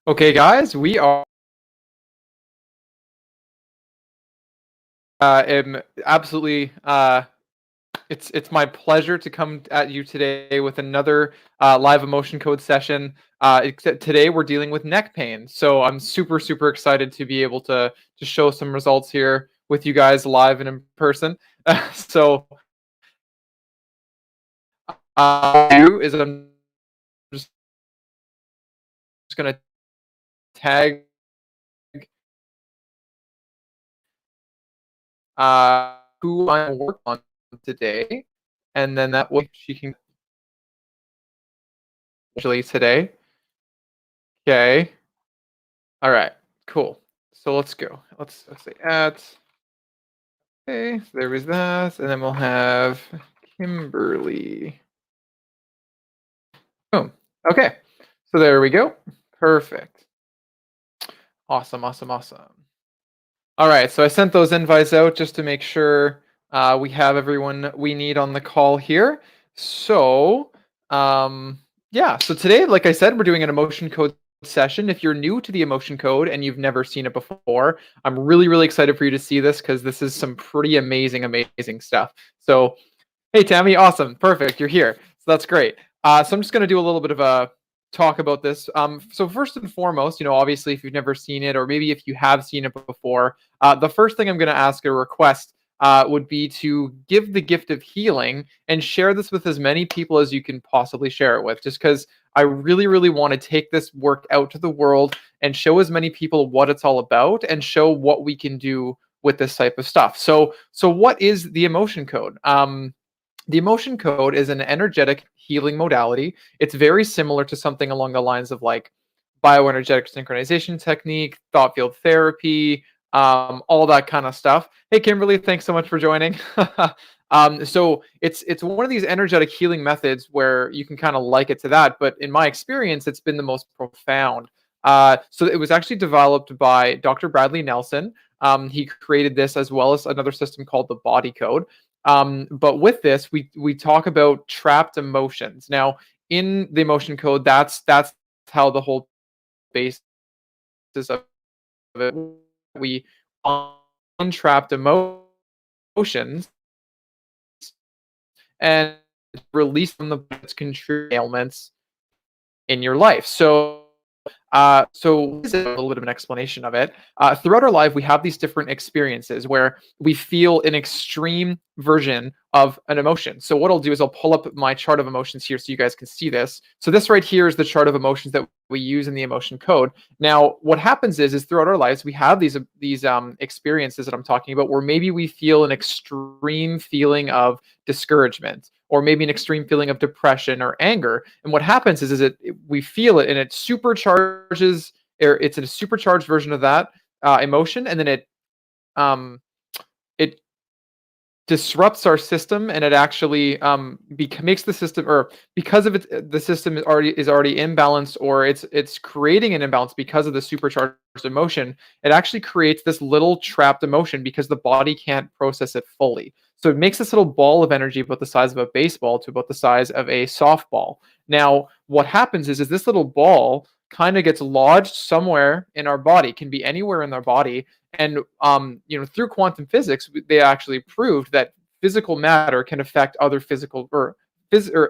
Okay, guys, we are am absolutely it's my pleasure to come at you today with another live emotion code session. Except today we're dealing with neck pain, so I'm super excited to be able to show some results here with you guys live and in person. So do is I'm just gonna tag who I work on today, and then that way she can actually today. Okay. All right. Cool. So let's go. Let's say at. Okay. So there was that, and then we'll have Kimberly. Boom. Okay. So there we go. Perfect. Awesome. All right. So I sent those invites out just to make sure we have everyone we need on the call here. So yeah. So today, like I said, we're doing an emotion code session. If you're new to the emotion code and you've never seen it before, I'm really excited for you to see this because this is some pretty amazing stuff. So, hey Tammy, awesome, perfect, you're here. So that's great. So I'm just going to do a little bit of a talk about this. So first and foremost, obviously, if you've never seen it, or maybe if you have seen it before, the first thing I'm going to ask a request would be to give the gift of healing and share this with as many people as you can possibly share it with, just because I really want to take this work out to the world and show as many people what it's all about and show what we can do with this type of stuff. So what is the emotion code? The emotion code is an energetic healing modality. It's very similar to something along the lines of like bioenergetic synchronization technique, thought field therapy, all that kind of stuff. Hey, Kimberly, thanks so much for joining. So it's one of these energetic healing methods where you can kind of like it to that, but in my experience, it's been the most profound. So it was actually developed by Dr. Bradley Nelson. He created this as well as another system called the Body Code. But with this, we talk about trapped emotions. Now, in the emotion code, that's how the whole basis of it. We untrapped emotions and release them the control ailments in your life. So this is a little bit of an explanation of it. Throughout our life, we have these different experiences where we feel an extreme version of an emotion. So what I'll do is I'll pull up my chart of emotions here so you guys can see this. So this right here is the chart of emotions that we use in the emotion code. Now, what happens is throughout our lives, we have these experiences that I'm talking about where maybe we feel an extreme feeling of discouragement, or maybe an extreme feeling of depression or anger. And what happens is we feel it and it supercharges, or it's a supercharged version of that emotion, and then it disrupts our system, and it actually makes the system, or because of it, the system is already imbalanced, or it's creating an imbalance because of the supercharged emotion. It actually creates this little trapped emotion because the body can't process it fully. So it makes this little ball of energy about the size of a baseball to about the size of a softball. Now, what happens is this little ball kind of gets lodged somewhere in our body, can be anywhere in our body, and through quantum physics, they actually proved that physical matter can affect other physical, or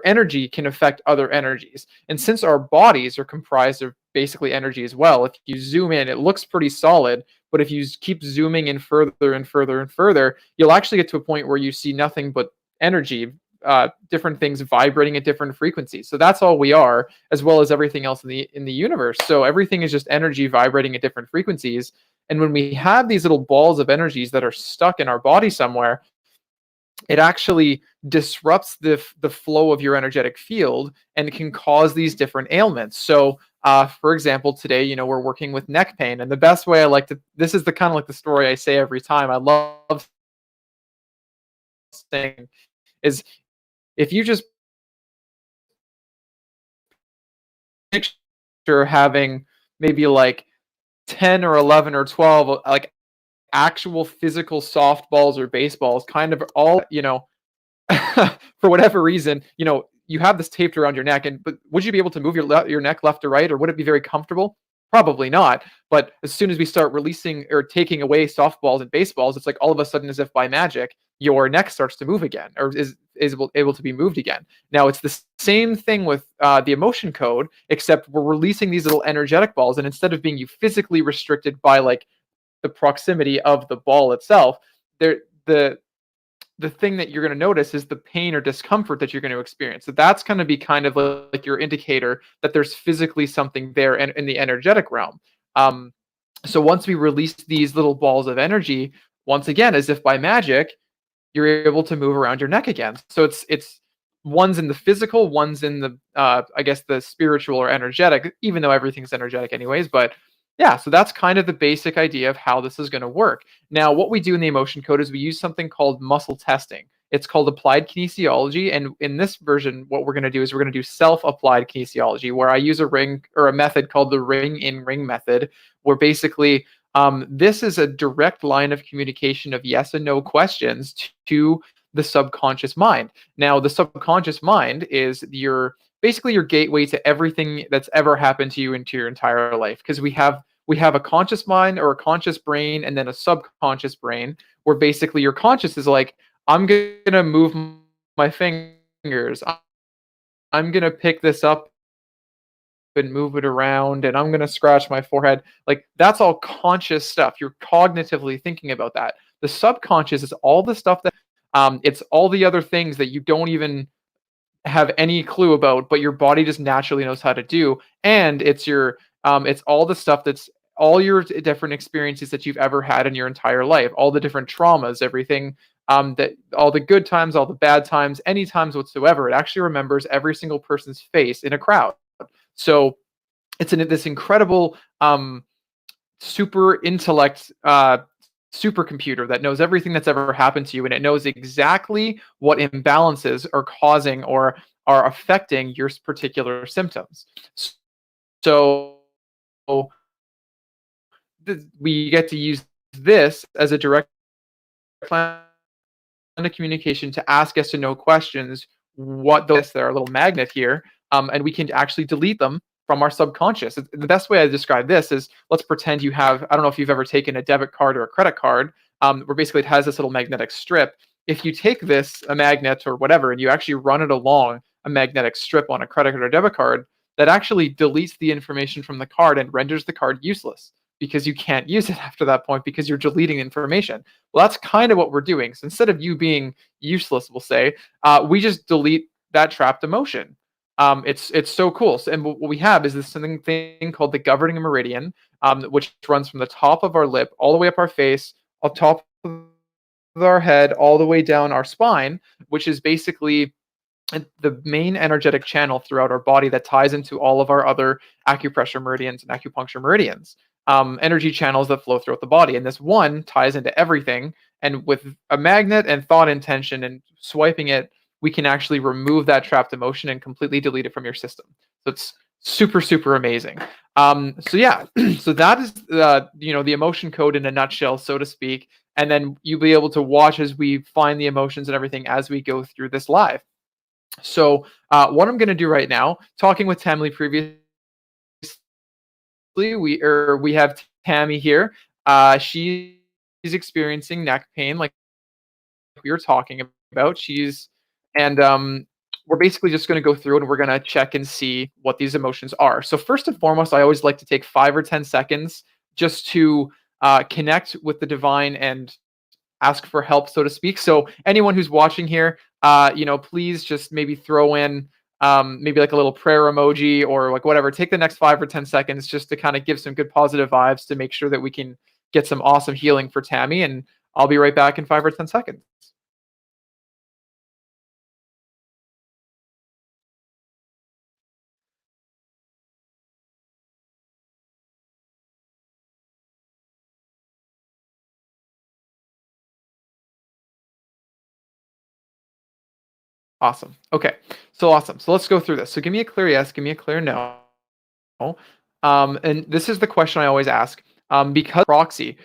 energy can affect other energies. And since our bodies are comprised of basically energy as well, if you zoom in, it looks pretty solid. But if you keep zooming in further and further, you'll actually get to a point where you see nothing but energy, different things vibrating at different frequencies. So that's all we are, as well as everything else in the universe. So everything is just energy vibrating at different frequencies. And when we have these little balls of energies that are stuck in our body somewhere, it actually disrupts the flow of your energetic field and can cause these different ailments. So, for example, today, we're working with neck pain, and the best way I like to, this is the kind of like the story I say every time. I love saying is if you just picture having maybe like 10 or 11 or 12 like actual physical softballs or baseballs, kind of all, for whatever reason, you have this taped around your neck, but would you be able to move your neck left to right, or would it be very comfortable? Probably not. But as soon as we start releasing or taking away softballs and baseballs, it's like all of a sudden, as if by magic, your neck starts to move again, or is able to be moved again. Now it's the same thing with the emotion code, except we're releasing these little energetic balls, and instead of being you physically restricted by like the proximity of the ball itself, there the thing that you're going to notice is the pain or discomfort that you're going to experience. So that's going to be kind of like your indicator that there's physically something there in the energetic realm. Um, so once we release these little balls of energy, once again, as if by magic, you're able to move around your neck again. So it's one's in the physical, one's in the I guess the spiritual or energetic, even though everything's energetic anyways. But yeah, so that's kind of the basic idea of how this is going to work. Now, what we do in the emotion code is we use something called muscle testing. It's called applied kinesiology, and in this version, what we're going to do is we're going to do self-applied kinesiology, where I use a ring or a method called the ring in ring method, where basically this is a direct line of communication of yes and no questions to the subconscious mind. Now, the subconscious mind is your basically your gateway to everything that's ever happened to you into your entire life, because we have a conscious mind or a conscious brain and then a subconscious brain, where basically your conscious is like, I'm going to move my fingers. I'm going to pick this up and move it around, and I'm going to scratch my forehead. Like that's all conscious stuff. You're cognitively thinking about that. The subconscious is all the stuff that it's all the other things that you don't even have any clue about, but your body just naturally knows how to do. And it's all the stuff that's all your different experiences that you've ever had in your entire life, all the different traumas, everything that all the good times, all the bad times, any times whatsoever. It actually remembers every single person's face in a crowd. So it's this incredible super intellect supercomputer that knows everything that's ever happened to you, and it knows exactly what imbalances are causing or are affecting your particular symptoms. So we get to use this as a direct line of communication to ask yes to no questions. What those there are a little magnet here, and we can actually delete them from our subconscious. The best way I describe this is, let's pretend you have, I don't know if you've ever taken a debit card or a credit card, where basically it has this little magnetic strip. If you take a magnet or whatever, and you actually run it along a magnetic strip on a credit card or debit card, that actually deletes the information from the card and renders the card useless, because you can't use it after that point because you're deleting information. Well, that's kind of what we're doing. So instead of you being useless, we'll say, we just delete that trapped emotion. It's so cool. So, and what we have is this thing called the governing meridian, which runs from the top of our lip all the way up our face, up top of our head, all the way down our spine, which is basically the main energetic channel throughout our body that ties into all of our other acupressure meridians and acupuncture meridians, energy channels that flow throughout the body. And this one ties into everything. And with a magnet and thought intention and swiping it, we can actually remove that trapped emotion and completely delete it from your system. So it's super, super amazing. So yeah, so that is the emotion code in a nutshell, so to speak. And then you'll be able to watch as we find the emotions and everything as we go through this live. So what I'm going to do right now, talking with Tammy previously, we have Tammy here. She's experiencing neck pain, like we were talking about. We're basically just going to go through it, and we're going to check and see what these emotions are. So first and foremost, I always like to take 5 or 10 seconds just to connect with the divine and ask for help, so to speak. So anyone who's watching here, please just maybe throw in maybe like a little prayer emoji or like whatever. Take the next 5 or 10 seconds just to kind of give some good positive vibes to make sure that we can get some awesome healing for Tammy. And I'll be right back in 5 or 10 seconds. Awesome. Okay. So awesome. So let's go through this. So give me a clear yes, give me a clear no. And this is the question I always ask, because proxy,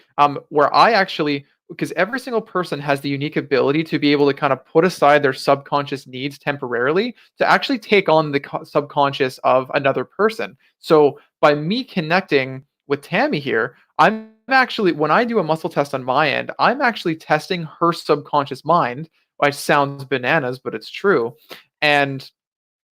where I actually because every single person has the unique ability to be able to kind of put aside their subconscious needs temporarily to actually take on the subconscious of another person. So by me connecting with Tammy here, I'm actually, when I do a muscle test on my end, I'm actually testing her subconscious mind, which sounds bananas, but it's true. And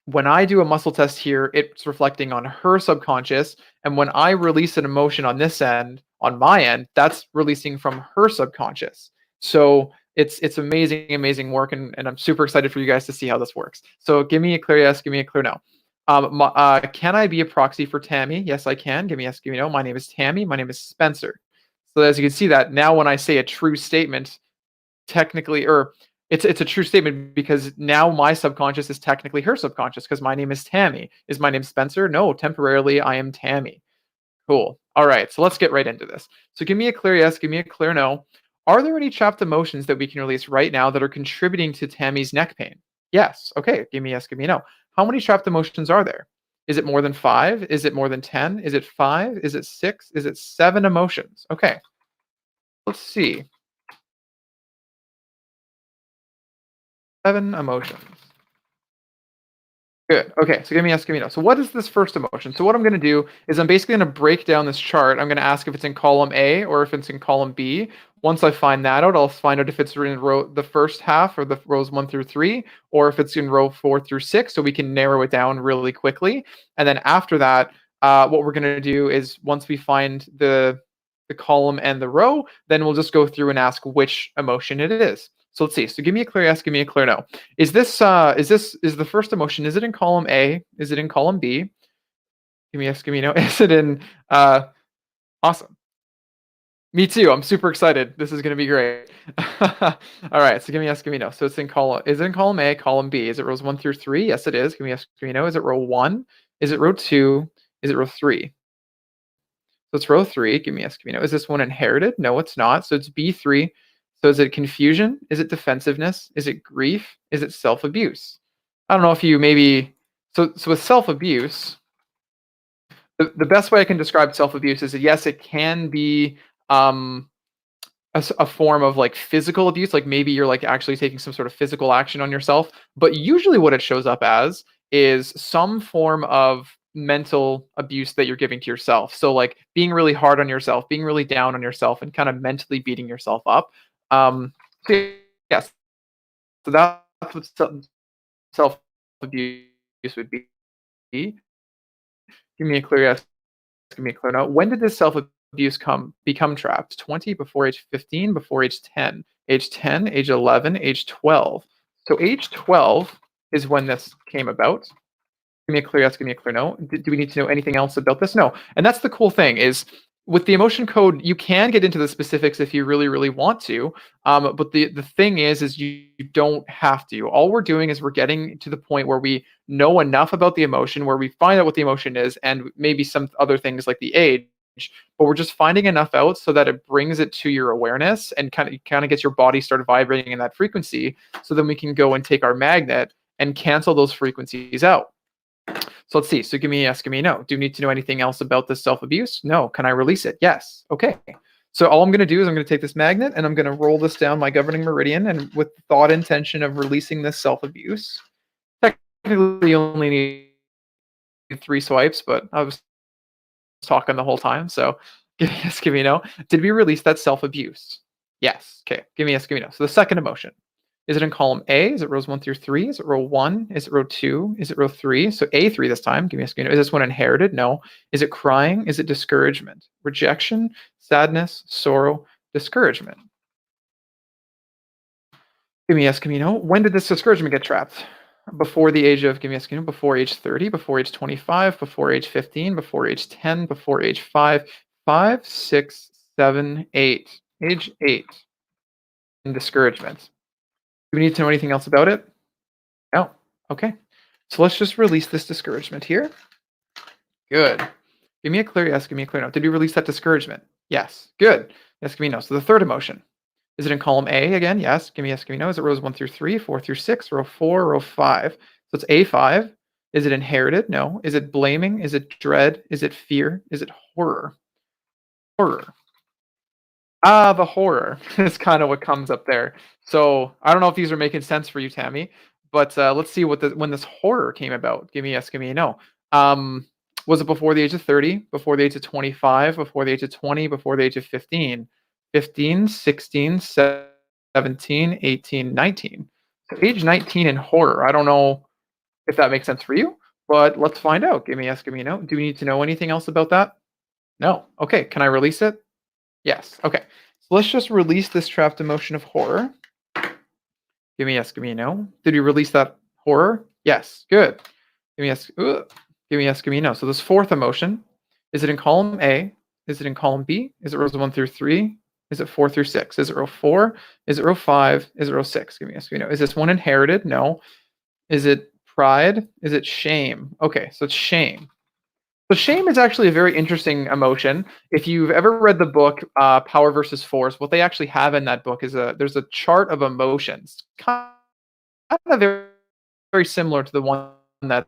when I do a muscle test here, it's reflecting on her subconscious. And when I release an emotion on this end, on my end, that's releasing from her subconscious. So it's amazing, amazing work, and I'm super excited for you guys to see how this works. So give me a clear yes, give me a clear no. Can I be a proxy for Tammy? Yes, I can. Give me yes, give me no. My name is Tammy. My name is Spencer. So as you can see that now when I say a true statement, technically, or it's a true statement because now my subconscious is technically her subconscious because my name is Tammy. Is my name Spencer? No, temporarily I am Tammy. Cool. All right, so let's get right into this. So give me a clear yes, give me a clear no. Are there any trapped emotions that we can release right now that are contributing to Tammy's neck pain? Yes. Okay, give me yes, give me no. How many trapped emotions are there? Is it more than 5? Is it more than 10? Is it 5? Is it 6? Is it 7 emotions? Okay, let's see. 7 emotions. Good. Okay, so give me yes, give me no. So what is this first emotion? So what I'm going to do is I'm basically going to break down this chart. I'm going to ask if it's in column A or if it's in column B. Once I find that out, I'll find out if it's in row the first half or the rows 1 through 3, or if it's in row 4 through 6, so we can narrow it down really quickly. And then after that, what we're going to do is once we find the column and the row, then we'll just go through and ask which emotion it is. So let's see. So give me a clear yes, give me a clear no. Is the first emotion, is it in column A? Is it in column B? Give me yes, give me no. Is it in awesome. Me too. I'm super excited. This is gonna be great. All right, so give me yes, give me no. So it's in column, is it in column A, column B? Is it rows 1 through 3? Yes, it is. Give me yes, give me no. Is it row 1? Is it row 2? Is it row 3? So it's row 3. Give me yes, give me no. Is this one inherited? No, it's not. So it's B3. So is it confusion? Is it defensiveness? Is it grief? Is it self-abuse? I don't know if you maybe, so with self-abuse, the best way I can describe self-abuse is that yes, it can be um, a form of like physical abuse, like maybe you're like actually taking some sort of physical action on yourself, but usually what it shows up as is some form of mental abuse that you're giving to yourself. So like being really hard on yourself, being really down on yourself, and kind of mentally beating yourself up. So yes, so that's what self abuse would be. Give me a clear yes, give me a clear no. When did this self abuse become trapped? 20, before age 15, before age 10, age 11, age 12. So age 12 is when this came about. Give me a clear yes, give me a clear no. Do we need to know anything else about this? No. And that's the cool thing is with the emotion code, you can get into the specifics if you really, really want to. But the thing is you don't have to. All we're doing is we're getting to the point where we know enough about the emotion, where we find out what the emotion is, and maybe some other things like the age. But we're just finding enough out so that it brings it to your awareness and kind of gets your body started vibrating in that frequency. So then we can go and take our magnet and cancel those frequencies out. So let's see. So give me a yes, give me a no. Do you need to know anything else about this self-abuse? No. Can I release it? Yes. Okay. So all I'm going to do is I'm going to take this magnet and I'm going to roll this down my governing meridian, and with the thought intention of releasing this self-abuse. Technically, you only need 3 swipes, but I was talking the whole time. So give me yes, give me a no. Did we release that self-abuse? Yes. Okay. Give me yes, give me no. So the second emotion. Is it in column A? Is it rows 1 through 3? Is it row 1? Is it row 2? Is it row 3? So A3 this time. Give me a screen. Is this one inherited? No. Is it crying? Is it discouragement? Rejection, sadness, sorrow, discouragement. Give me a yes, give me no. When did this discouragement get trapped? Before the age of, give me a screen, before age 30, before age 25, before age 15, before age 10, before age 5, 5, 6, 7, 8. Age 8 in discouragement. Do we need to know anything else about it? No. Okay. So let's just release this discouragement here. Good. Give me a clear yes, give me a clear no. Did we release that discouragement? Yes. Good. Yes, give me no. So the third emotion. Is it in column A again? Yes. Give me yes, give me no. Is it rows 1 through 3, 4 through 6, row 4, row 5? So it's A5. Is it inherited? No. Is it blaming? Is it dread? Is it fear? Is it horror? Horror. The horror is kind of what comes up there. So I don't know if these are making sense for you, Tammy, but let's see what when this horror came about. Give me a yes, give me a no. Um, was it before the age of 30, before the age of 25, before the age of 20, before the age of 15? 15, 16, 17, 18, 19. So age 19 in horror. I don't know if that makes sense for you, but let's find out. Give me a yes, give me a no. Do we need to know anything else about that? No. Okay, can I release it? Yes. Okay. So let's just release this trapped emotion of horror. Give me yes, give me a no. Did we release that horror? Yes. Good. Give me yes. Give me yes, give me a no. So this fourth emotion, is it in column A? Is it in column B? Is it rows 1 through 3? Is it 4 through 6? Is it row 4? Is it row 5? Is it row 6? Give me yes, give me a no. Is this one inherited? No. Is it pride? Is it shame? Okay, so it's shame. So shame is actually a very interesting emotion. If you've ever read the book Power versus Force, what they actually have in that book is there's a chart of emotions, kind of very, very similar to the one that's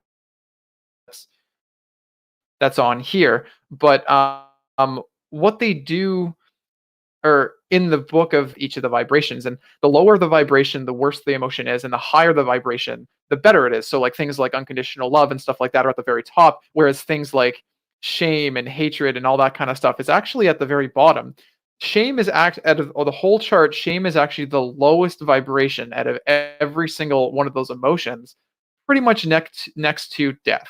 that's on here. But what they do or in the book of each of the vibrations, and the lower the vibration the worse the emotion is, and the higher the vibration the better it is. So like things like unconditional love and stuff like that are at the very top, whereas things like shame and hatred and all that kind of stuff is actually at the very bottom. Shame is out of the whole chart, shame is actually the lowest vibration out of every single one of those emotions, pretty much next to death.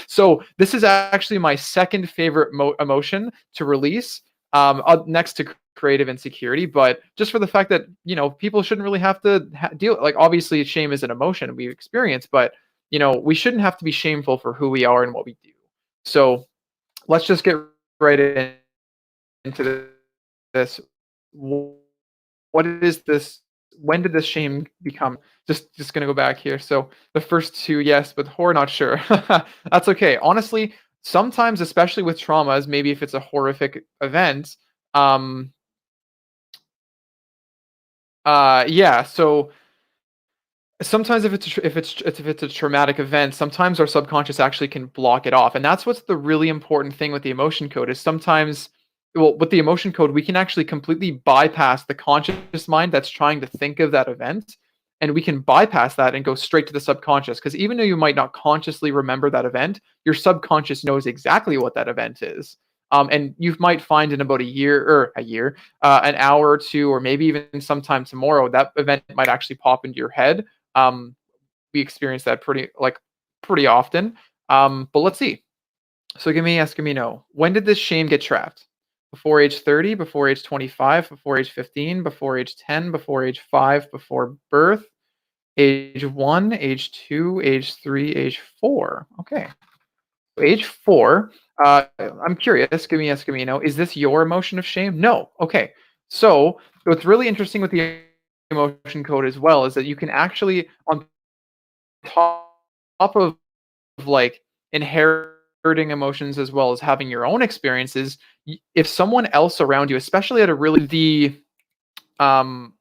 So this is actually my second favorite emotion to release, next to creative insecurity, but just for the fact that people shouldn't really have to deal, like, obviously shame is an emotion we experience, but we shouldn't have to be shameful for who we are and what we do. So let's just get right into this. What is this? When did this shame become? Just gonna go back here. So the first two, yes, but horror, not sure. That's okay. Honestly, sometimes, especially with traumas, maybe if it's a horrific event, um, yeah. So sometimes if it's a traumatic event, sometimes our subconscious actually can block it off, and that's what's the really important thing with the emotion code is sometimes, well, with the emotion code we can actually completely bypass the conscious mind that's trying to think of that event, and we can bypass that and go straight to the subconscious, because even though you might not consciously remember that event, your subconscious knows exactly what that event is. And you might find in about an hour or two, or maybe even sometime tomorrow, that event might actually pop into your head. We experience that pretty often. But let's see. So give me yes, give me no. When did this shame get trapped? Before age 30, before age 25, before age 15, before age 10, before age 5, before birth, age 1, age 2, age 3, age 4. Okay. So age 4, I'm curious, give me yes, give me no. Is this your emotion of shame? No. Okay. So what's really interesting with the emotion code as well is that you can actually, on top of like inheriting emotions as well as having your own experiences, if someone else around you, especially at a really um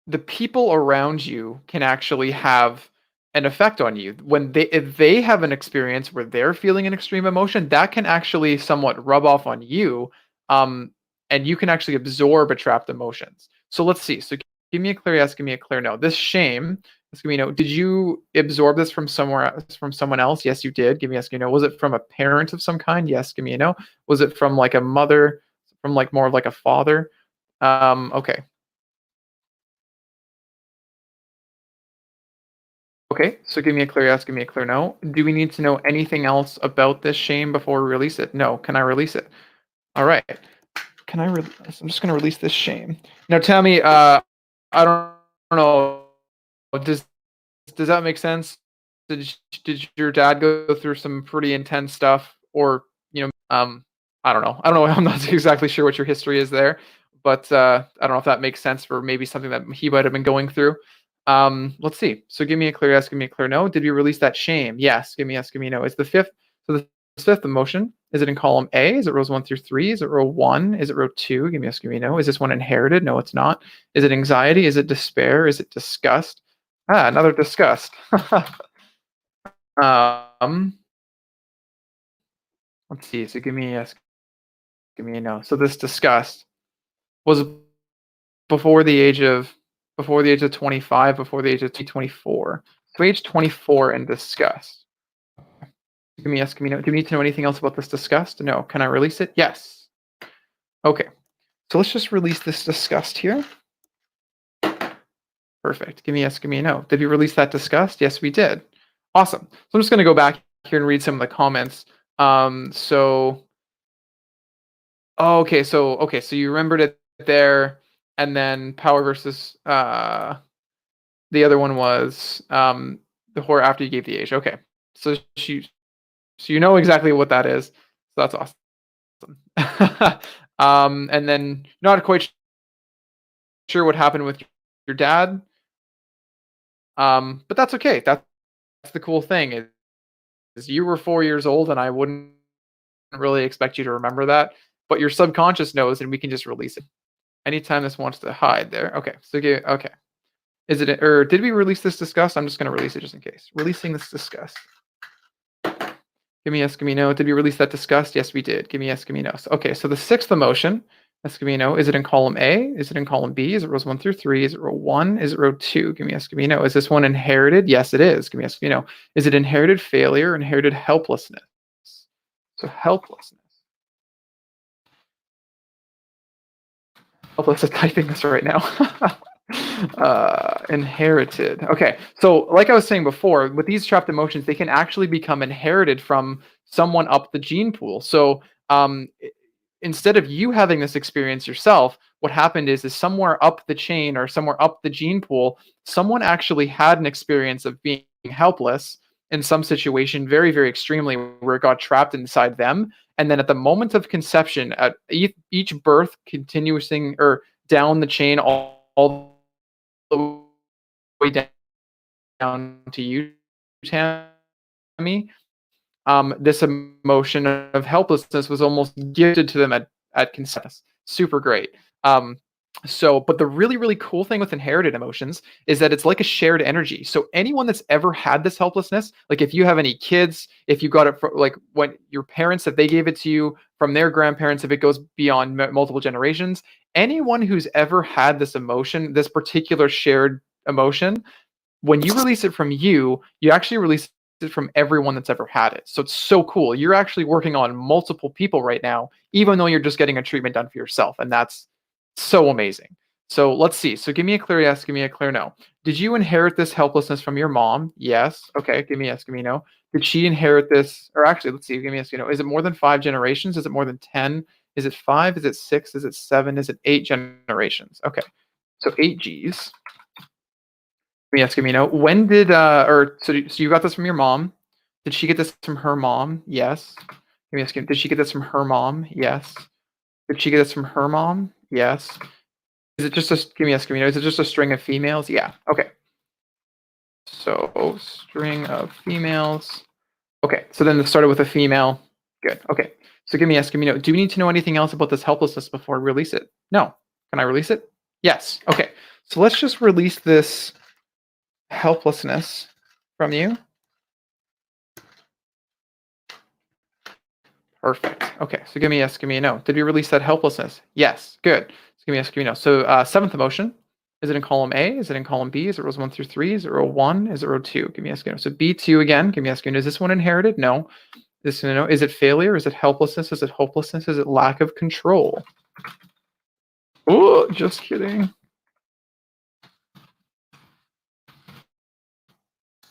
the people around you can actually have an effect on you when if they have an experience where they're feeling an extreme emotion, that can actually somewhat rub off on you, um and you can actually absorb a trapped emotions. So let's see. So give me a clear yes, give me a clear no. This shame, let's give me no. Did you absorb this from somewhere else, from someone else? Yes, you did. Give me yes, give me no. Was it from a parent of some kind? Yes, give me a no. Was it from like a mother, from like more of like a father? Okay. Okay, so give me a clear yes, give me a clear no. Do we need to know anything else about this shame before we release it? No. Can I release it? All right. Can I? I'm just going to release this shame. Now, tell me. I don't know. Does that make sense? Did your dad go through some pretty intense stuff, or I don't know. I don't know. I'm not exactly sure what your history is there, but I don't know if that makes sense for maybe something that he might have been going through. Let's see. So give me a clear yes, give me a clear no. Did we release that shame? Yes. Give me yes, give me no. Is the fifth? So the fifth emotion, is it in column A? Is it rows 1 through 3? Is it row 1? Is it row 2? Give me yes, give me no. Is this one inherited? No, it's not. Is it anxiety? Is it despair? Is it disgust? Ah, another disgust. um, let's see. So give me a yes, give me a no. So this disgust. Was it before the age of 25, before the age of 24? So age 24 and disgust. Give me yes, give me no. Do you need to know anything else about this disgust? No. Can I release it? Yes. Okay. So let's just release this disgust here. Perfect. Give me yes, give me a no. Did we release that disgust? Yes, we did. Awesome. So I'm just going to go back here and read some of the comments. So you remembered it there, and then power versus the other one was the horror after you gave the age. Okay. So you know exactly what that is. So that's awesome. And then not quite sure what happened with your dad. But that's okay. That's the cool thing is you were 4 years old, and I wouldn't really expect you to remember that, but your subconscious knows, and we can just release it. Anytime this wants to hide there. Okay. So okay. Is it or did we release this disgust? I'm just going to release it just in case. Releasing this disgust. Give me yes, give me no. Did we release that disgust? Yes, we did. Give me yes, give me no. So, okay, so the sixth emotion, yes, give me no. Is it in column A? Is it in column B? Is it rows 1 through 3? Is it row 1? Is it row 2? Give me yes, give me no. Is this one inherited? Yes, it is. Give me yes, give me no. Is it inherited failure or inherited helplessness? So helplessness. Helpless at typing this right now. Inherited. Okay, so like I was saying before, with these trapped emotions, they can actually become inherited from someone up the gene pool. So instead of you having this experience yourself, what happened is somewhere up the chain or somewhere up the gene pool, someone actually had an experience of being helpless in some situation, very, very extremely, where it got trapped inside them. And then at the moment of conception, at each birth, continuing or down the chain, all the way down to you, Tammy, this emotion of helplessness was almost gifted to them at conception. Super great. But the really, really cool thing with inherited emotions is that it's like a shared energy. So anyone that's ever had this helplessness, like if you have any kids, if you got it from like when your parents, if they gave it to you from their grandparents, if it goes beyond multiple generations, anyone who's ever had this emotion, this particular shared emotion, when you release it from you, you actually release it from everyone that's ever had it. So it's so cool. You're actually working on multiple people right now, even though you're just getting a treatment done for yourself. And that's so amazing. So let's see. So give me a clear yes, give me a clear no. Did you inherit this helplessness from your mom? Yes. Okay. Give me yes, give me no. Did she inherit this? Or actually, let's see. Give me yes, you know. Is it more than 5 generations? Is it more than 10? Is it 5? Is it 6? Is it 7? Is it 8 generations? Okay. So 8 G's. Yes, give me no. When did so you got this from your mom? Did she get this from her mom? Yes. Give me a second. Did she get this from her mom? Yes. Did she get this from her mom? Yes. Is it just a give me a give me no? Is it just a string of females? Yeah. Okay. So string of females. Okay. So then it started with a female. Good. Okay. So give me yes, give me no. Do we need to know anything else about this helplessness before I release it? No. Can I release it? Yes. Okay. So let's just release this helplessness from you. Perfect. Okay, so give me yes, give me a no. Did we release that helplessness? Yes. Good. So give me yes, give me no. So seventh emotion. Is it in column A? Is it in column B? Is it rows 1 through 3? Is it row 1? Is it row 2? Give me yes, give me no. So B2 again. Give me yes, give me no. Is this one inherited? No. This one, no. Is it failure? Is it helplessness? Is it hopelessness? Is it lack of control? Oh, just kidding.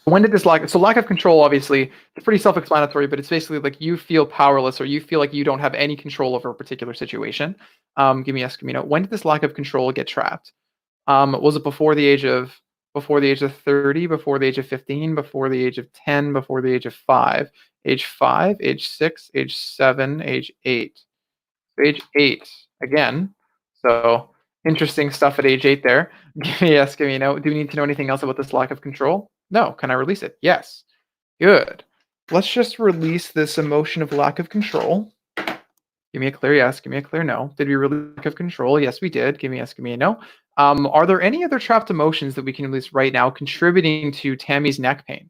When did this lack of control, obviously, it's pretty self-explanatory, but it's basically like you feel powerless or you feel like you don't have any control over a particular situation. Give me yes, give me no. When did this lack of control get trapped? Was it before the age of 30, before the age of 15, before the age of 10, before the age of 5, age 5, age 6, age 7, age 8, age 8 again. So interesting stuff at age 8 there. Give me yes, give me no. Do we need to know anything else about this lack of control? No. Can I release it? Yes. Good. Let's just release this emotion of lack of control. Give me a clear yes. Give me a clear no. Did we release lack of control? Yes, we did. Give me yes. Give me a no. Are there any other trapped emotions that we can release right now contributing to Tammy's neck pain?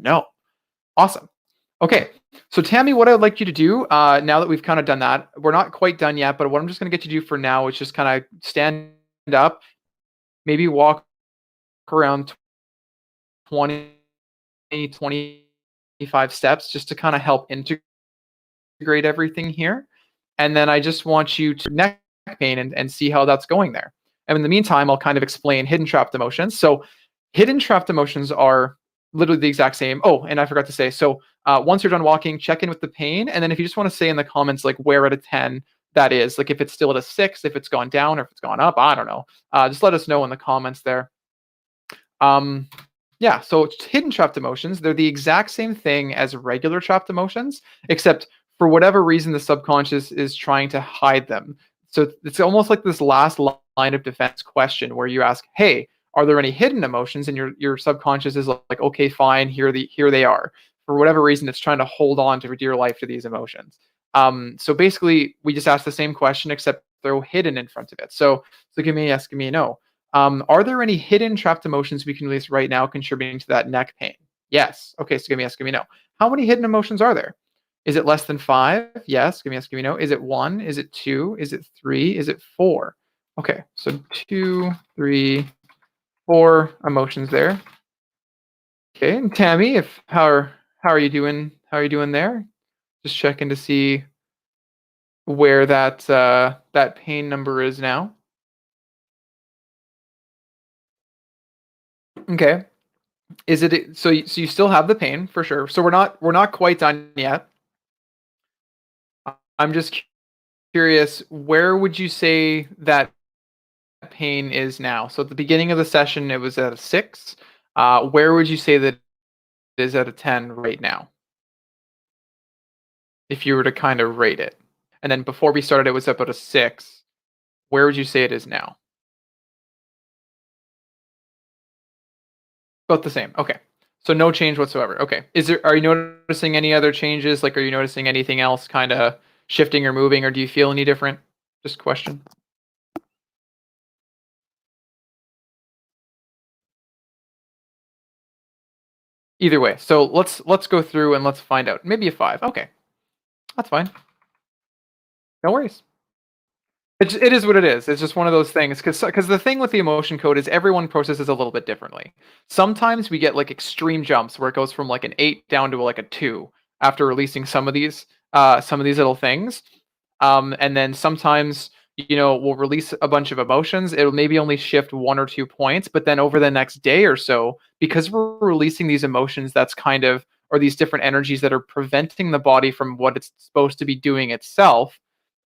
No. Awesome. Okay. So Tammy, what I'd like you to do, now that we've kind of done that, we're not quite done yet, but what I'm just going to get you to do for now is just kind of stand up, maybe walk around 20, 25 steps just to kind of help integrate everything here. And then I just want you to neck pain and see how that's going there. And in the meantime, I'll kind of explain hidden trapped emotions. So hidden trapped emotions are literally the exact same. Oh, and I forgot to say, so once you're done walking, check in with the pain. And then if you just want to say in the comments, like where out of 10 that is, like if it's still at a 6, if it's gone down, or if it's gone up, I don't know. Just let us know in the comments there. Um, yeah, so hidden trapped emotions, they're the exact same thing as regular trapped emotions, except for whatever reason, the subconscious is trying to hide them. So it's almost like this last line of defense question where you ask, "Hey, are there any hidden emotions?" And your subconscious is like, "Okay, fine, here they are." For whatever reason, it's trying to hold on to for dear life to these emotions. So basically, we just ask the same question except throw hidden in front of it. So give me a yes, give me a no. Are there any hidden trapped emotions we can release right now contributing to that neck pain? Yes. Okay, so give me yes, give me no. How many hidden emotions are there? Is it less than 5? Yes. Give me yes, give me no. Is it 1? Is it 2? Is it 3? Is it 4? Okay, so 2, 3, 4 emotions there. Okay, and Tammy, if how are you doing? How are you doing there? Just checking to see where that pain number is now. Okay. Is it so you still have the pain for sure. So we're not quite done yet. I'm just curious, where would you say that pain is now? So at the beginning of the session, it was at a 6. Where would you say that it is at a 10 right now, if you were to kind of rate it? And then before we started, it was up at a 6. Where would you say it is now? About the same. Okay. So no change whatsoever. Okay. Are you noticing any other changes? Like, are you noticing anything else kind of shifting or moving, or do you feel any different? Just question. Either way. So let's go through and let's find out. Maybe a 5. Okay. That's fine. No worries. It is what it is. It's just one of those things because the thing with the emotion code is everyone processes a little bit differently. Sometimes we get like extreme jumps where it goes from like an 8 down to like a 2 after releasing some of these little things. And then sometimes we'll release a bunch of emotions. It'll maybe only shift 1 or 2 points, but then over the next day or so, because we're releasing these emotions, that's kind of or these different energies that are preventing the body from what it's supposed to be doing itself,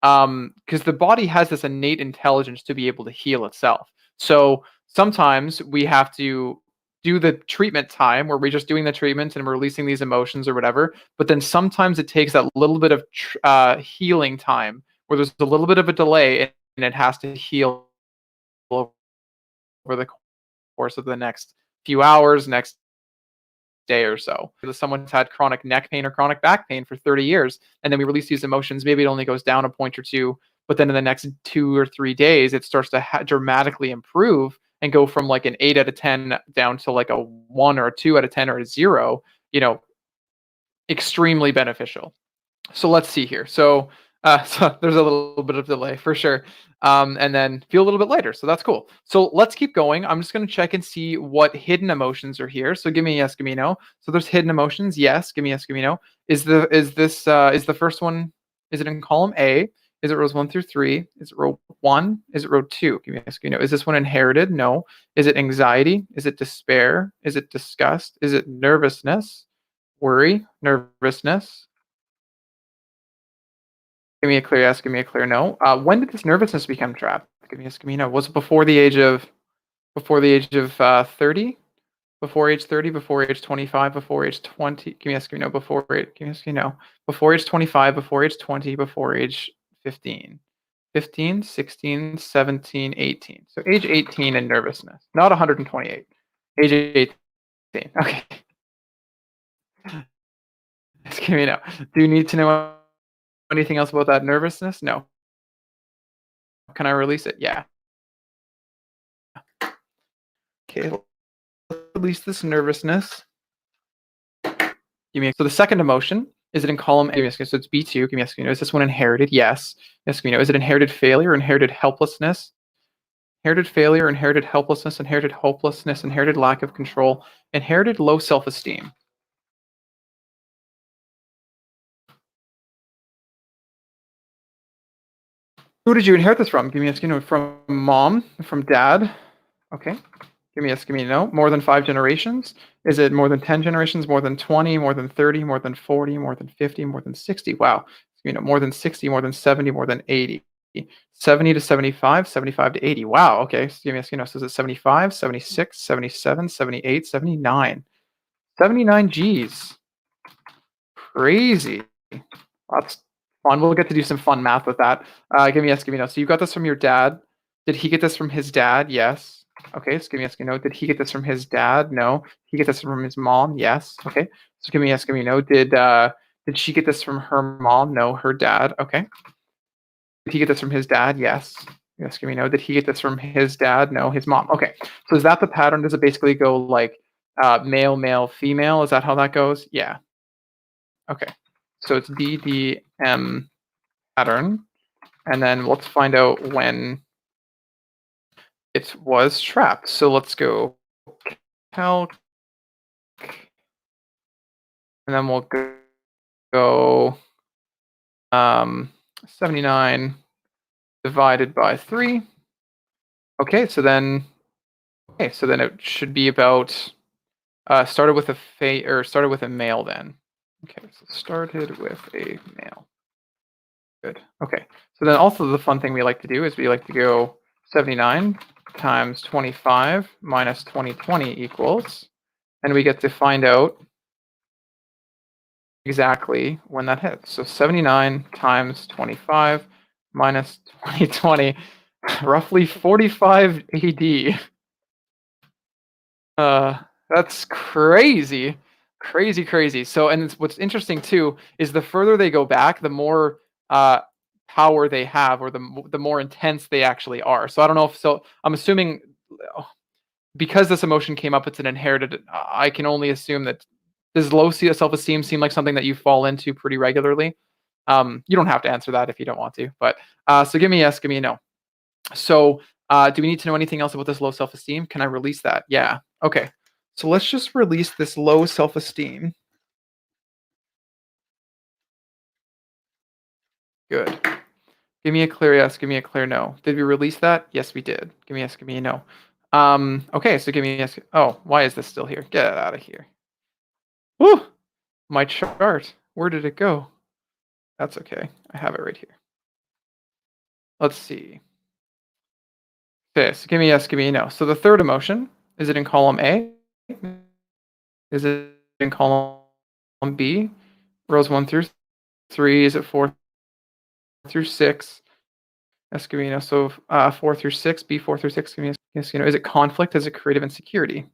because the body has this innate intelligence to be able to heal itself. So sometimes we have to do the treatment time where we're just doing the treatment and we're releasing these emotions or whatever. But then sometimes it takes that little bit of healing time where there's a little bit of a delay and it has to heal over the course of the next few hours, next day or so. If someone's had chronic neck pain or chronic back pain for 30 years, and then we release these emotions, maybe it only goes down a point or two, but then in the next 2 or 3 days, it starts to dramatically improve and go from like an 8 out of 10 down to like a 1 or a 2 out of 10 or a 0, you know, extremely beneficial. So let's see here. So there's a little bit of delay for sure. And then feel a little bit lighter. So that's cool. So let's keep going. I'm just going to check and see what hidden emotions are here. So give me a yes, give me a no. So there's hidden emotions. Yes, give me a yes, give me a no. Is the first one, is it in column A? Is it rows 1 through 3? Is it row 1? Is it row 2? Give me a yes, give me a no. Is this one inherited? No. Is it anxiety? Is it despair? Is it disgust? Is it nervousness? Worry? Nervousness? Give me a clear yes, give me a clear no. When did this nervousness become trapped? Give me a yes, give me a no. Was it before the age of 30? Before age 30, before age 25, before age 20? Give me a yes, give me a no. Before age, give me a yes, give me a no. Before age 25, before age 20, before age 15. 15, 16, 17, 18. So age 18 and nervousness, not 128. Age 18. Okay. Just give me a no. Do you need to know anything else about that nervousness? No. Can I release it? Yeah. Okay, release this nervousness. So the second emotion Is it in column A? Yes, so it's B2. Give me a second. Is this one inherited? Yes. Yes, give me is it inherited failure, inherited helplessness? Inherited failure, inherited helplessness, inherited hopelessness, inherited lack of control, inherited low self-esteem. Who did you inherit this from? Give me a second. From mom, from dad. Okay. Give me a no. More than 5 generations? Is it more than 10 generations? More than 20? More than 30? More than 40? More than 50? More than 60? Wow. More than 60, more than 70, more than 80. 70 to 75, 75 to 80. Wow. Okay. So give me a so is it 75, 76, 77, 78, 79? 79 G's. Crazy. That's fun. We'll get to do some fun math with that. Give me yes, give me no. So you got this from your dad. Did he get this from his dad? Yes. Okay, so give me yes, give me no. Did he get this from his dad? No. He get this from his mom? Yes. Okay. So give me yes, give me no. Did she get this from her mom? No, her dad. Okay. Did he get this from his dad? Yes. Yes, give me no. Did he get this from his dad? No, his mom. Okay. So is that the pattern? Does it basically go like male, male, female? Is that how that goes? Yeah. Okay. So it's DDM pattern. And then let's find out when it was trapped. So let's go calc, and then we'll go 79 divided by 3. Okay, so then it should be about started with a male then. Okay, so started with a male. Good. Okay. So then also the fun thing we like to do is we like to go 79 times 25 minus 2020 equals, and we get to find out exactly when that hits. So 79 times 25 minus 2020, roughly 45 AD. That's crazy. Crazy, crazy. So, and what's interesting too is the further they go back, the more power they have, or the more intense they actually are. So I don't know if so. I'm assuming because this emotion came up, it's an inherited. I can only assume that does low self-esteem seem like something that you fall into pretty regularly? You don't have to answer that if you don't want to, but so give me yes, give me a no. So do we need to know anything else about this low self-esteem? Can I release that? Yeah. Okay. So let's just release this low self-esteem. Good. Give me a clear yes, give me a clear no. Did we release that? Yes, we did. Give me yes, give me a no. Okay, so give me a yes. Oh, why is this still here? Get it out of here. Woo! My chart. Where did it go? That's okay. I have it right here. Let's see. Okay, so give me yes, give me a no. So the third emotion, is it in column A? Is it in column B? Rows 1 through 3, is it 4 through 6? Yes, give me a no. So 4 through 6, B 4 through 6, give me a yes, is it conflict? Is it creative insecurity?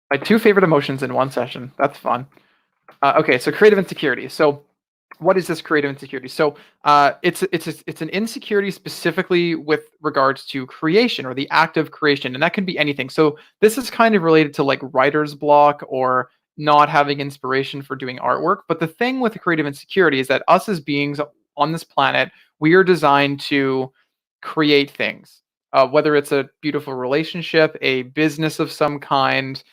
My 2 favorite emotions in one session. That's fun. Okay, so creative insecurity. So what is this creative insecurity? So it's an insecurity specifically with regards to creation, or the act of creation, and that can be anything. So this is kind of related to like writer's block or not having inspiration for doing artwork. But the thing with creative insecurity is that us as beings on this planet, we are designed to create things, whether it's a beautiful relationship, a business of some kind,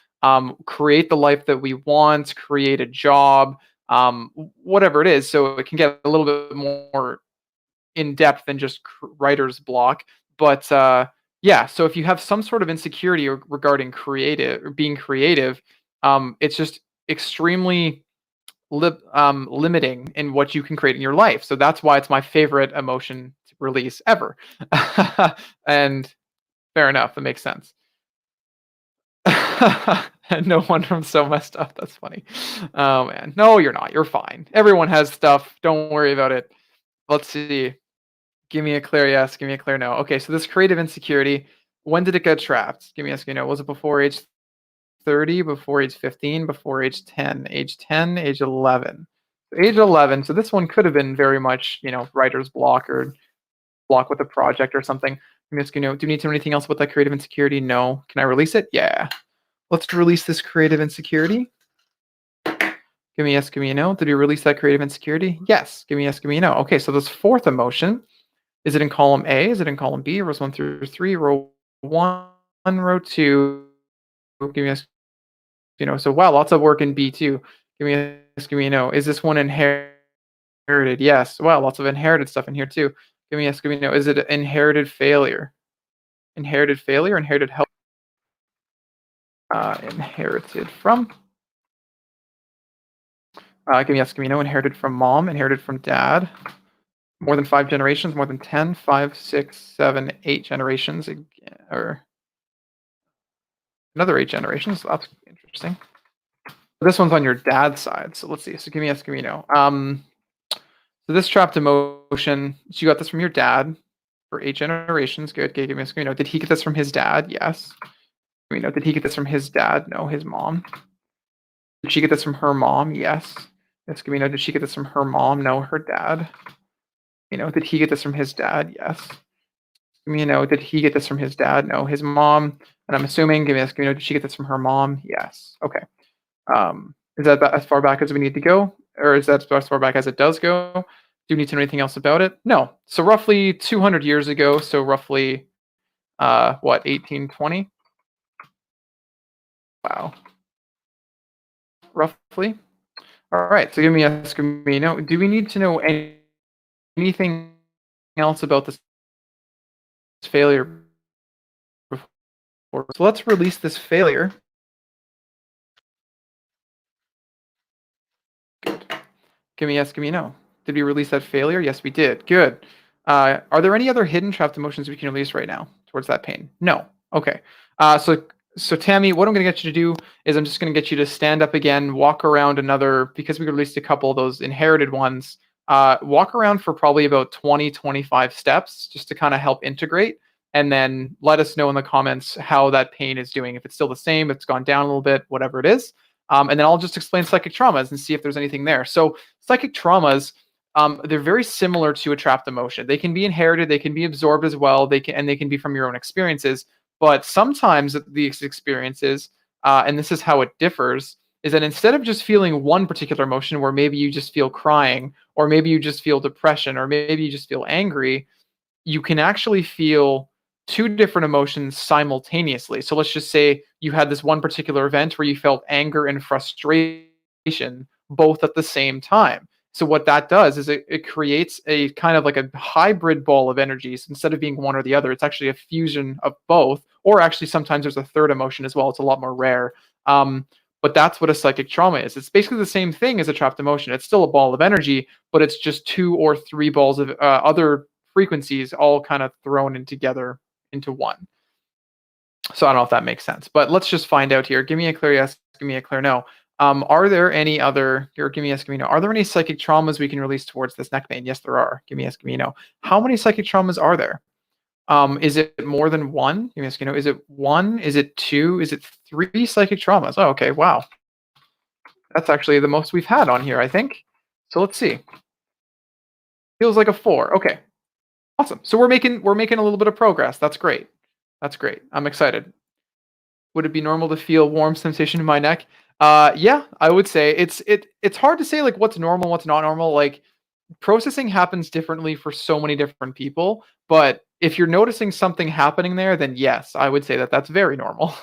create the life that we want, create a job, whatever it is. So it can get a little bit more in depth than just writer's block. But yeah, so if you have some sort of insecurity regarding creative or being creative, it's just extremely limiting in what you can create in your life. So that's why it's my favorite emotion to release ever. And fair enough, that makes sense. No wonder I'm so messed up. That's funny. Oh man. No, you're not. You're fine. Everyone has stuff. Don't worry about it. Let's see. Give me a clear yes. Give me a clear no. Okay, so this creative insecurity, when did it get trapped? Give me a yes, no. Was it before age 30, before age 15, before age 10, age 10, age 11? Age 11. So this one could have been very much, writer's block or block with a project or something. Give me a yes, no. Do you need to know anything else about that creative insecurity? No. Can I release it? Yeah. Let's release this creative insecurity. Give me yes, give me a no. Did we release that creative insecurity? Yes. Give me yes, give me a no. Okay, so this fourth emotion, is it in column A? Is it in column B? Rows 1 through 3, row 1, row 2. Give me yes, so wow, lots of work in B too. Give me yes, give me a no. Is this one inherited? Yes. Wow, lots of inherited stuff in here too. Give me yes, give me a no. Is it inherited failure? Inherited failure, inherited help, inherited from. Give me yes, give me no. Inherited from mom, inherited from dad. More than 5 generations, more than 10, 5, 6, 7, 8 generations, or another 8 generations. So that's interesting. This one's on your dad's side. So let's see. So give me yes, give me no. So this trapped emotion, so you got this from your dad for 8 generations. Good. Okay, give me yes, give me no. Did he get this from his dad? Yes. Give me no. Did he get this from his dad? No, his mom. Did she get this from her mom? Yes. Yes, give me no. Did she get this from her mom? No, her dad. Did he get this from his dad? Yes. Did he get this from his dad? No, his mom. And I'm assuming, give me this, did she get this from her mom? Yes. Okay. Is that as far back as we need to go? Or is that as far back as it does go? Do you need to know anything else about it? No. So roughly 200 years ago, so roughly, what, 1820? Wow. Roughly. All right. So give me a, give me no. Do we need to know anything else about this failure before? So let's release this failure. Good. Give me yes, give me no. Did we release that failure? Yes, we did. Good. Are there any other hidden trapped emotions we can release right now towards that pain? No. Okay. So Tammy, what I'm going to get you to do is I'm just going to get you to stand up again, walk around another, because we released a couple of those inherited ones. Walk around for probably about 20, 25 steps just to kind of help integrate. And then let us know in the comments how that pain is doing. If it's still the same, if it's gone down a little bit, whatever it is. And then I'll just explain psychic traumas and see if there's anything there. So psychic traumas, they're very similar to a trapped emotion. They can be inherited, they can be absorbed as well. They can be from your own experiences. But sometimes these experiences, and this is how it differs, is that instead of just feeling one particular emotion, where maybe you just feel crying, or maybe you just feel depression, or maybe you just feel angry, you can actually feel two different emotions simultaneously. So let's just say you had this one particular event where you felt anger and frustration both at the same time. So what that does is it creates a kind of like a hybrid ball of energies. Instead of being one or the other, it's actually a fusion of both. Or actually, sometimes there's a third emotion as well. It's a lot more rare. But that's what a psychic trauma is. It's basically the same thing as a trapped emotion. It's still a ball of energy, but it's just 2 or 3 balls of other frequencies all kind of thrown in together into one. So I don't know if that makes sense, but let's just find out here. Give me a clear yes, give me a clear no. Are there any other, here, give me yes, give me no. Are there any psychic traumas we can release towards this neck pain? Yes, there are. Give me yes, give me no. How many psychic traumas are there? Is it more than one? Give me yes, give me no. Is it 1? Is it 2? Is it 3 psychic traumas? Oh, okay, wow. That's actually the most we've had on here, I think. So let's see. Feels like a 4. Okay. Awesome. So we're making a little bit of progress. That's great. That's great. I'm excited. Would it be normal to feel warm sensation in my neck? Yeah, I would say it's hard to say like what's normal, what's not normal. Like processing happens differently for so many different people, but if you're noticing something happening there, then yes, I would say that that's very normal.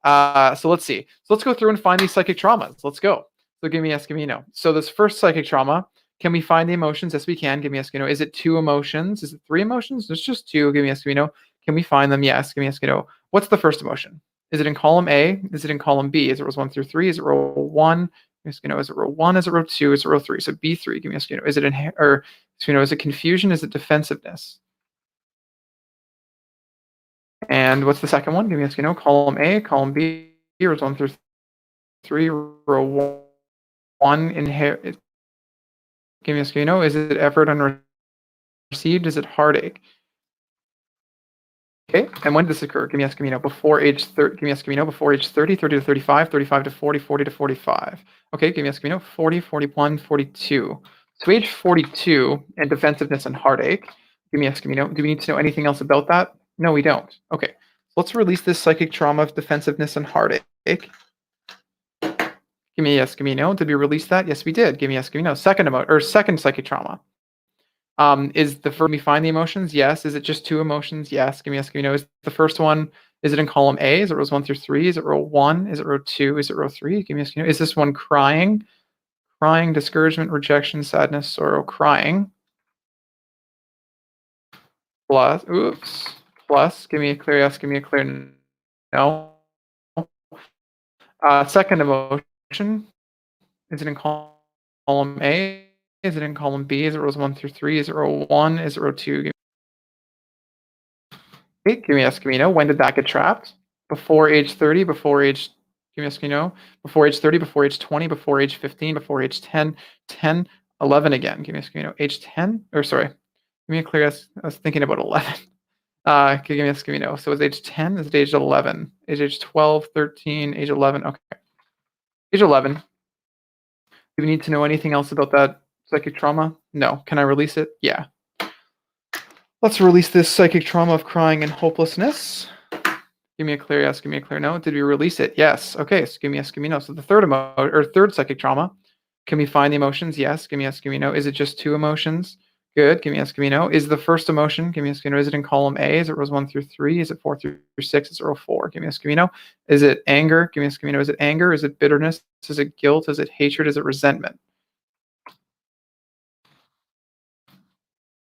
So let's see. So let's go through and find these psychic traumas. Let's go. So give me yes, give me no. So this first psychic trauma, can we find the emotions? Yes, we can. Give me yes, give me no. Is it 2 emotions? Is it 3 emotions? There's just 2. Give me yes, give me no. Can we find them? Yes. Give me yes, give me no. What's the first emotion? Is it in column A? Is it in column B? Is it rows 1 through 3? Is it row 1? Is it row 1? Is it row 2? Is it row 3? So B3. Give me a Is it is it confusion? Is it defensiveness? And what's the second one? Give me a column A, column B, rows 1 through 3, row 1. Give me a Is it effort unreceived? Is it heartache? Okay, and when did this occur? Give me yes, give me no. Before age 30. Give me yes, give me no. Before age 30, 30 to 35, 35 to 40, 40 to 45. Okay, give me yes, give me no. 40, 41, 42. So age 42 and defensiveness and heartache. Give me yes, give me no. Do we need to know anything else about that? No, we don't. Okay, so let's release this psychic trauma of defensiveness and heartache. Give me a yes, give me a no. Did we release that? Yes, we did. Give me a yes, give me a no. Second psychic trauma. Is the first we find the emotions? Yes. Is it just two emotions? Yes. Give me a yes, give me a no. Is the first one, is it in column A? Is it rows 1 through 3? Is it row 1? Is it row 2? Is it row 3? Give me a yes, give me a no. Is this one crying? Crying, discouragement, rejection, sadness, sorrow, crying. Plus, oops. Plus, give me a clear yes, give me a clear no. Second emotion, is it in column A? Is it in column B? Is it rows 1 through 3? Is it row 1? Is it row 2? Give me yes, give me no. When did that get trapped? Before age 30, before age, give me yes, give me no. Before age 30, before age 20, before age 15, before age 10, 10, 11 again. Give me yes, give me no. Age 10, or sorry, give me a clear yes. I was thinking about 11. Give me yes, give me no. So it's age 10, is it age 11? Is age 12, 13, age 11? Okay. Age 11. Do we need to know anything else about that psychic trauma? No. Can I release it? Yeah. Let's release this psychic trauma of crying and hopelessness. Give me a clear yes, give me a clear no. Did we release it? Yes. Okay, so give me yes, give me no. So the third psychic trauma. Can we find the emotions? Yes. Give me yes, give me no. Is it just two emotions? Good. Give me yes, give me no. Is the first emotion? Give me yes, give me no. Is it in column A? Is it rows 1 through 3? Is it 4 through 6? Is it row 4? Give me yes, give me no. Is it anger? Give me yes, give me no. Is it anger? Is it bitterness? Is it guilt? Is it hatred? Is it resentment?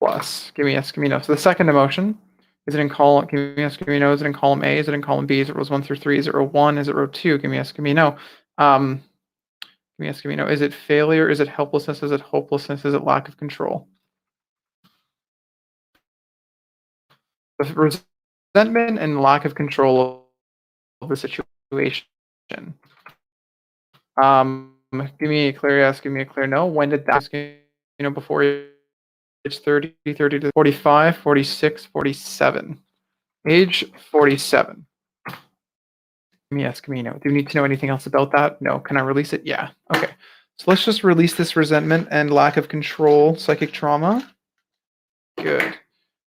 Plus. Give me yes, give me no. So the second emotion, is it in column, give me yes, give me no. Is it in column A? Is it in column B? Is it rows 1 through 3? Is it row 1? Is it row 2? Give me yes, give me no. Give me yes, give me no. Is it failure? Is it helplessness? Is it hopelessness? Is it lack of control? The resentment and lack of control of the situation. Give me a clear yes, give me a clear no. When did that, before age 30, 30 to 45, 46, 47. Age 47. Give me yes, give me no. Do you need to know anything else about that? No. Can I release it? Yeah. Okay. So let's just release this resentment and lack of control psychic trauma. Good.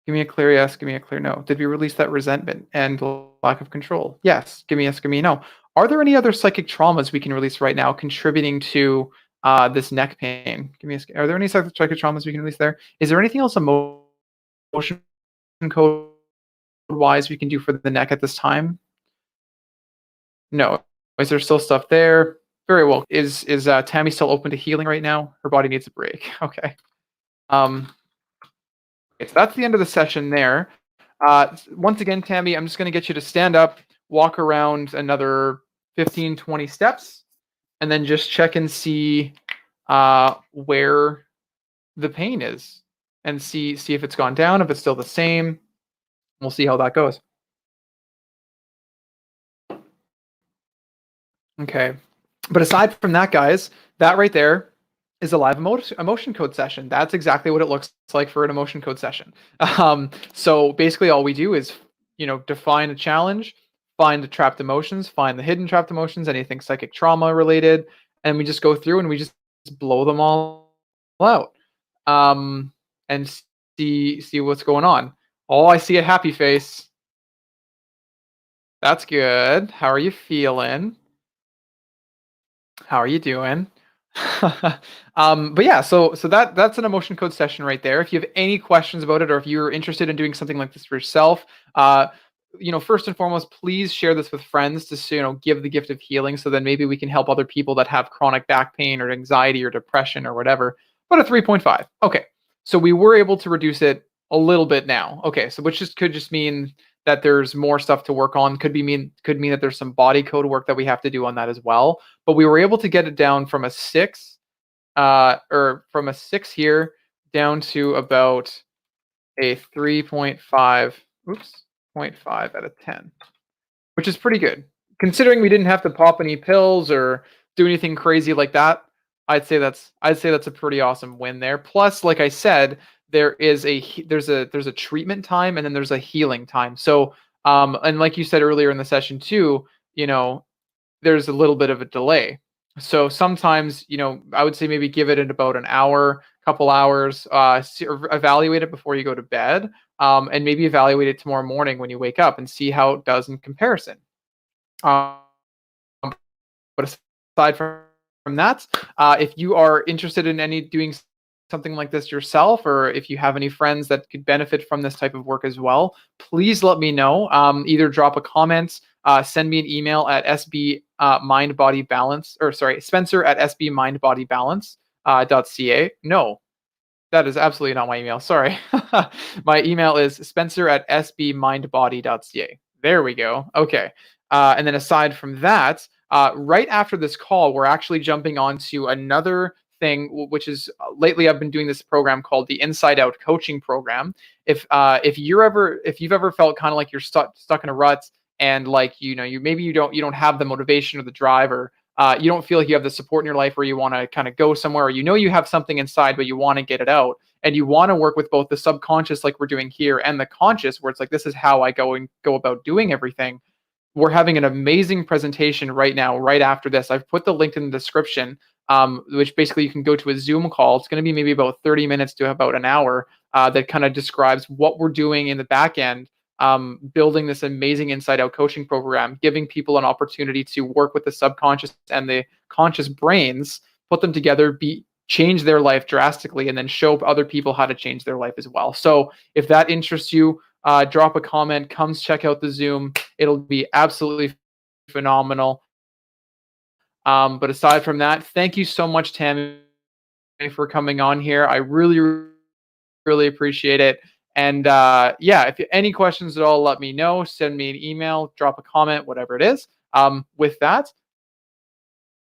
Give me a clear yes, give me a clear no. Did we release that resentment and lack of control? Yes. Give me yes, give me no. Are there any other psychic traumas we can release right now contributing to this neck pain? Give me a, are there any psychic traumas we can release there? Is there anything else emotion code wise we can do for the neck at this time? No. Is there still stuff there? Very well. Is Tammy still open to healing right now? Her body needs a break. Okay. Okay, so that's the end of the session there. Once again, Tammy, I'm just going to get you to stand up, walk around another 15, 20 steps, and then just check and see where the pain is, and see if it's gone down, if it's still the same. We'll see how that goes. Okay. But aside from that, guys, that right there is a live emotion code session. That's exactly what it looks like for an emotion code session. So basically all we do is, define a challenge, find the trapped emotions, find the hidden trapped emotions, anything psychic trauma related, and we just go through and we just blow them all out. And see what's going on. Oh, I see a happy face. That's good. How are you feeling? How are you doing? But yeah, so that's an emotion code session right there. If you have any questions about it, or if you're interested in doing something like this for yourself, first and foremost, please share this with friends to give the gift of healing. So then maybe we can help other people that have chronic back pain or anxiety or depression or whatever. But a 3.5. Okay, so we were able to reduce it a little bit now. Okay, so which could just mean that there's more stuff to work on. Could mean that there's some body code work that we have to do on that as well. But we were able to get it down from a 6, or from a 6 here down to about a 3.5. Oops, 0.5 out of 10, which is pretty good considering we didn't have to pop any pills or do anything crazy like that. I'd say that's a pretty awesome win there. Plus, like I said, there's a treatment time and then there's a healing time. So, and like you said earlier in the session too, there's a little bit of a delay. So sometimes, I would say maybe give it in about an hour, couple hours, evaluate it before you go to bed, and maybe evaluate it tomorrow morning when you wake up and see how it does in comparison. Um, but aside from from that, if you are interested in doing something like this yourself, or if you have any friends that could benefit from this type of work as well, please let me know. Either drop a comment, send me an email at Spencer at sbmindbodybalance.ca. No, that is absolutely not my email. Sorry. My email is Spencer at sbmindbody.ca. There we go. Okay. And then aside from that, right after this call, we're actually jumping on to another thing, which is lately I've been doing this program called the Inside Out Coaching Program. If you've ever felt kind of like you're stuck in a rut, and like you don't have the motivation or the drive, or you don't feel like you have the support in your life where you want to kind of go somewhere, or you have something inside but you want to get it out, and you want to work with both the subconscious like we're doing here and the conscious, where it's like, this is how I go about doing everything. We're having an amazing presentation right now, right after this. I've put the link in the description, which basically you can go to a Zoom call. It's going to be maybe about 30 minutes to about an hour, that kind of describes what we're doing in the back end, building this amazing inside out coaching program, giving people an opportunity to work with the subconscious and the conscious brains, put them together, change their life drastically, and then show other people how to change their life as well. So if that interests you, drop a comment, come check out the Zoom. It'll be absolutely phenomenal. But aside from that, thank you so much, Tammy, for coming on here. I really, really appreciate it. And yeah, if you any questions at all, let me know. Send me an email, drop a comment, whatever it is. With that,